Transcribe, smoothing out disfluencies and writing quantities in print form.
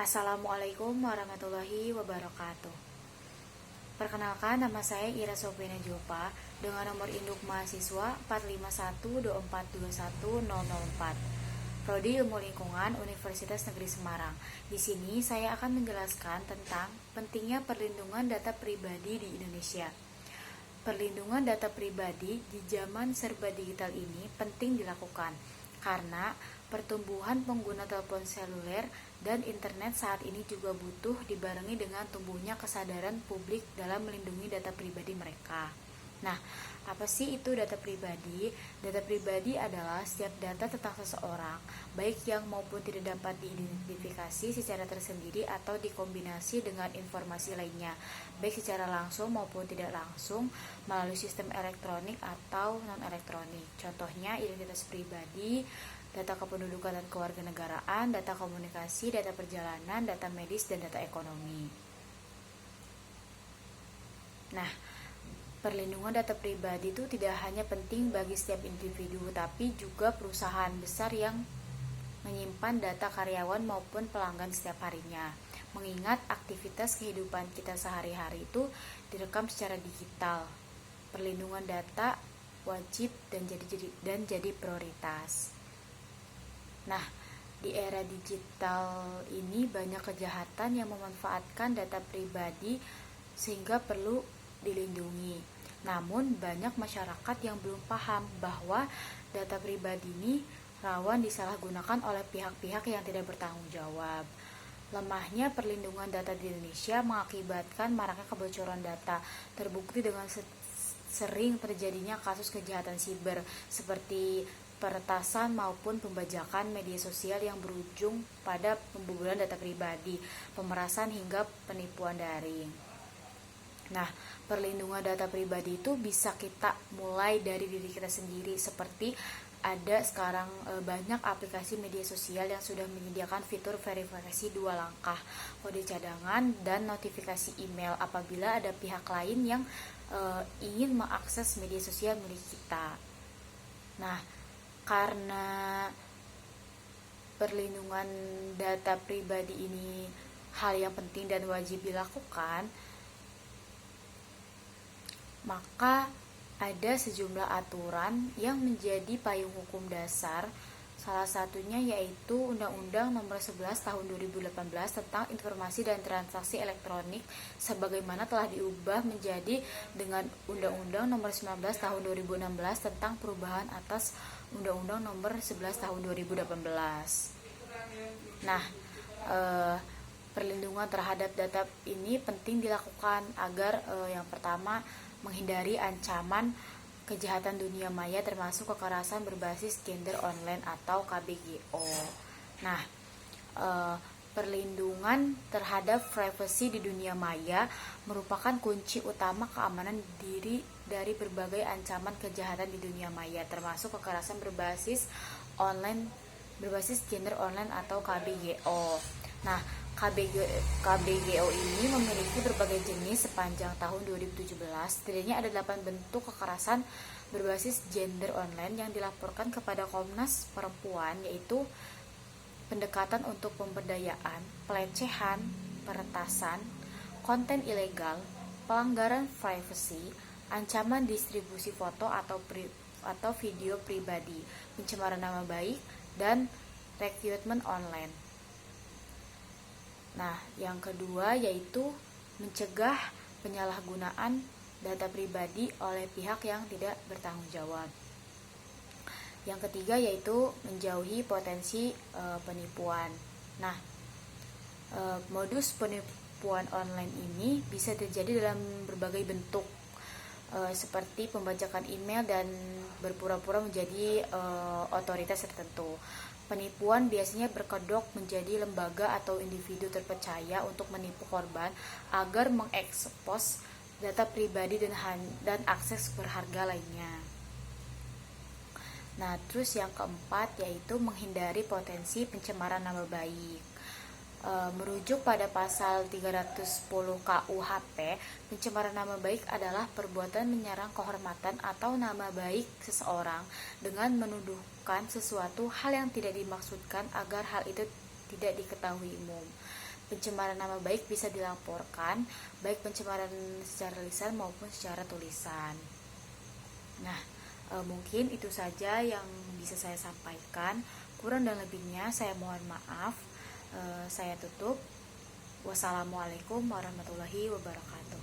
Assalamualaikum warahmatullahi wabarakatuh. Perkenalkan, nama saya Ira Sofiana Jopa dengan nomor induk mahasiswa 45124210004. Prodi Ilmu Lingkungan Universitas Negeri Semarang. Di sini saya akan menjelaskan tentang pentingnya perlindungan data pribadi di Indonesia. Perlindungan data pribadi di zaman serba digital ini penting dilakukan karena pertumbuhan pengguna telepon seluler dan internet saat ini juga butuh dibarengi dengan tumbuhnya kesadaran publik dalam melindungi data pribadi mereka. Nah, apa sih itu data pribadi? Data pribadi adalah setiap data tentang seseorang, baik yang maupun tidak dapat diidentifikasi secara tersendiri atau dikombinasi dengan informasi lainnya, baik secara langsung maupun tidak langsung melalui sistem elektronik atau non-elektronik. Contohnya identitas pribadi, data kependudukan dan kewarganegaraan, data komunikasi, data perjalanan, data medis, dan data ekonomi. Nah, perlindungan data pribadi itu tidak hanya penting bagi setiap individu, tapi juga perusahaan besar yang menyimpan data karyawan maupun pelanggan setiap harinya. Mengingat aktivitas kehidupan kita sehari-hari itu direkam secara digital, perlindungan data wajib dan jadi prioritas. Nah, di era digital ini banyak kejahatan yang memanfaatkan data pribadi sehingga perlu dilindungi. Namun banyak masyarakat yang belum paham bahwa data pribadi ini rawan disalahgunakan oleh pihak-pihak yang tidak bertanggung jawab. Lemahnya perlindungan data di Indonesia mengakibatkan maraknya kebocoran data, terbukti dengan sering terjadinya kasus kejahatan siber seperti peretasan maupun pembajakan media sosial yang berujung pada pembobolan data pribadi, pemerasan hingga penipuan daring. Nah, perlindungan data pribadi itu bisa kita mulai dari diri kita sendiri, seperti ada sekarang banyak aplikasi media sosial yang sudah menyediakan fitur verifikasi 2 langkah, kode cadangan, dan notifikasi email apabila ada pihak lain yang ingin mengakses media sosial milik kita. Nah, karena perlindungan data pribadi ini hal yang penting dan wajib dilakukan, maka ada sejumlah aturan yang menjadi payung hukum dasar. Salah satunya yaitu Undang-Undang Nomor 11 Tahun 2018 tentang Informasi dan Transaksi Elektronik sebagaimana telah diubah menjadi dengan Undang-Undang Nomor 19 Tahun 2016 tentang perubahan atas Undang-Undang Nomor 11 Tahun 2018. Nah, perlindungan terhadap data ini penting dilakukan agar yang pertama menghindari ancaman kejahatan dunia maya termasuk kekerasan berbasis gender online atau KBGO. Nah, perlindungan terhadap privasi di dunia maya merupakan kunci utama keamanan diri dari berbagai ancaman kejahatan di dunia maya termasuk kekerasan berbasis online berbasis gender online atau KBGO. Nah, KBGO ini memiliki berbagai jenis sepanjang tahun 2017. Setidaknya ada 8 bentuk kekerasan berbasis gender online yang dilaporkan kepada Komnas Perempuan, yaitu pendekatan untuk pemberdayaan, pelecehan, peretasan, konten ilegal, pelanggaran privasi, ancaman distribusi foto atau video pribadi, pencemaran nama baik, dan rekrutmen online. Nah, yang kedua yaitu mencegah penyalahgunaan data pribadi oleh pihak yang tidak bertanggung jawab. Yang ketiga yaitu menjauhi potensi penipuan. Nah, modus penipuan online ini bisa terjadi dalam berbagai bentuk seperti pembajakan email dan berpura-pura menjadi otoritas tertentu. Penipuan biasanya berkedok menjadi lembaga atau individu terpercaya untuk menipu korban agar mengekspos data pribadi dan akses berharga lainnya. Nah, terus yang keempat yaitu menghindari potensi pencemaran nama baik. Merujuk pada pasal 310 KUHP, pencemaran nama baik adalah perbuatan menyerang kehormatan atau nama baik seseorang dengan menuduhkan sesuatu hal yang tidak dimaksudkan agar hal itu tidak diketahui umum. pencemaran nama baik bisa dilaporkan, baik pencemaran secara lisan maupun secara tulisan. Nah, mungkin itu saja yang bisa saya sampaikan. Kurang dan lebihnya saya mohon maaf. Saya tutup. Wassalamualaikum warahmatullahi wabarakatuh.